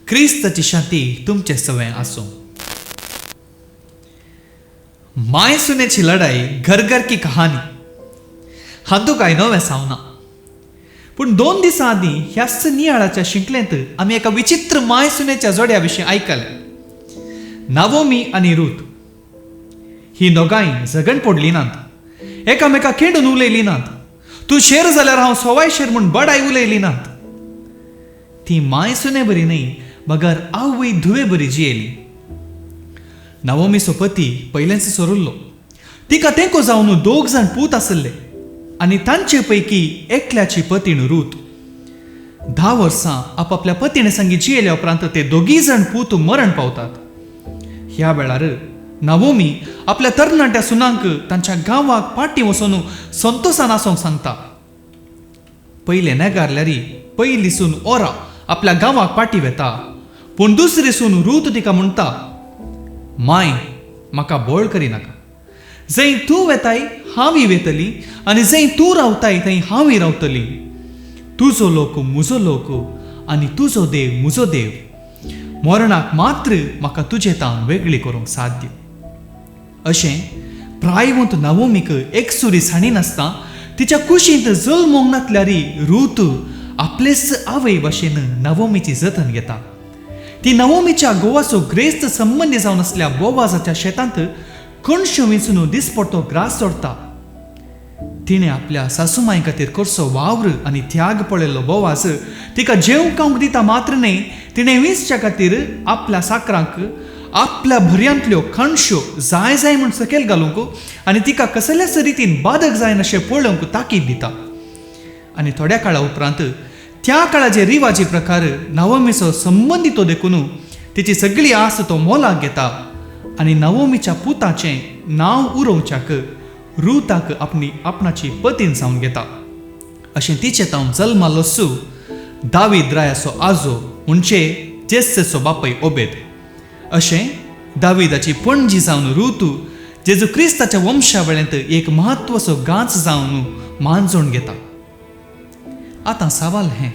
क्रिस्ताची शांती तुमचे सवय आसूं. माय सुनेची लढाई घर की कहाणी हातूंक काय नवें सावना. पूण 2 दिसां आदीं ह्याच नियाळाच्या शिंकलेंत आमी एका विचित्र माय सुनेच्या जोड्या विशीं आयकलें. नावोमी आनी रूथ ही दोगांय झगड पडलीं नात, एकामेकाक खेडून उलयलीं नात. तूं शेर जाल्यार हांव सवाय शेर म्हूण बडाय उलयलीं नात. ती माय सुने बरी न्हय, बगर आवय धुवे बरी जियेली. नावोमीचो पती पयलेंच सोरुल्लो. तिका तेंको जावन 2 जाण पूत आसले आनी तांचे पैकी एकल्याची पतीण रूथ. 10 वर्सां आपापल्या पतीणे संगी जियेल्या उपरांत ते 2 जाण पूत मरण पावतात. ह्या वेळार नावोमी आपल्या तरणाट्या सुनांक तांच्या गांवाक पाटी वचून संतोषान आसोंक सांगता. पयले नेगारल्यारी पयली सून ओरा आपल्या गांवाक पाटी वेता, पूण दुसरी सून रूथ तिका म्हणटा, माय म्हाका बोळ करिनाका. जंय तूं वेताय हांवी वेतली आनी जंय तूं रावताय थंय हांवी रावतली. तुजो लोक म्हजो लोक आनी तुजो देव म्हजो देव. मरणाक मात्र म्हाका तुजे तावन वेगळी करूंक साध्य. अशें प्रायवंत नावोमीक एकसुरी साणी नासता तिच्या कुशींत जल मोगनातल्यारी रूथ आपलेच आवय भाशेन नावोमीची जतन घेता. ती नावोमीच्या गोवाचो ग्रेस्त संबंदी जावन आसल्या बोवाजाच्या शेतांत कणश्यो विंचून दिसपडटो ग्रास जोडटा. तिणें आपल्या सासूमाय खातीर करचो वावर आनी त्याग पळयल्लो बोवाज तिका जेवंक दिता मात्र न्हय, तिणें विंचच्या खातीर आपल्या साकरांक आपल्या भरयांतल्यो कणश्यो जाय जाय म्हूण सकयल घालूंक आनी तिका कसल्याच रितीन बाधक जायन अशें पळोवंक ताकीद दिता. आनी थोड्या काळा उपरांत त्या काळाचे रिवाजी प्रकार नावोमीचो संबंदी तो देखून तिची सगळी आस तो मोलाक घेता आनी नावोमीच्या पुताचें नांव उरोवच्याक रूथाक आपणाची पतीन जावन घेता. अशें तिचे तावन जल्मालोसू दावीद रायाचो आजो म्हणजे जेस्सेचो बापय ओबेद. अशें दाविदाची पणजी जावन रूथ जेजू क्रिस्ताच्या वंशावळेंत एक म्हत्वाचो गांच जावन मानजोण घेता. आतां सवाल हें,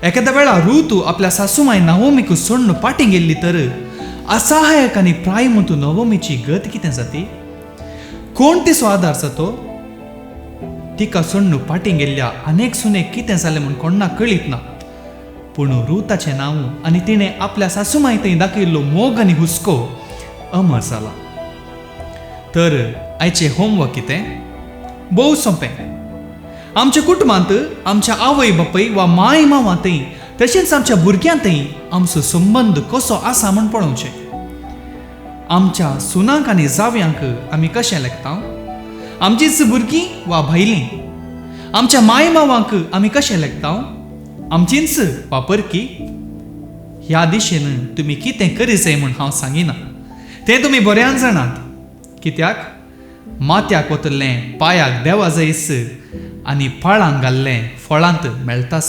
एखाद्या वेळा रूथ आपल्या सासूमाय नावोमीक सोडून पाटी गेल्ली तर असहायक आनी प्रायमंत नावोमीची गत कितें जाती? कोण तिचो आदार जातो? तिका सोडून पाटी गेल्ल्या अनेक सुनेक कितें जालें म्हूण कोणाक कळीत ना. पूण रूथाचें नांव आनी तिणें आपल्या सासूमाय थंय दाखयल्लो मोग आनी हुस्को अमर जाला. तर आयचें होमवर्क कितें? भोव सोंपें. आमच्या कुटुंबांत आमच्या आवय बापय वा माय मावांतय तशेंच आमच्या भुरग्यांतय आमचो संबंद कसो आसा म्हूण पळोवचें. आमच्या सुनांक आनी जाव्यांक आमी कशें लेखता? आमचीच भुरगीं वा भायलीं? आमच्या माय मावांक आमी कशें लेखता? आमचींच वा परकी? ह्या दिशेन तुमी कितें करी जाय म्हूण हांव सांगिना. तें तुमी बऱ्यान जाणात. कित्याक माथ्याक वतलें पांयाक देवा जायस आनी फळांक घाल्लें फळांत मेळटास.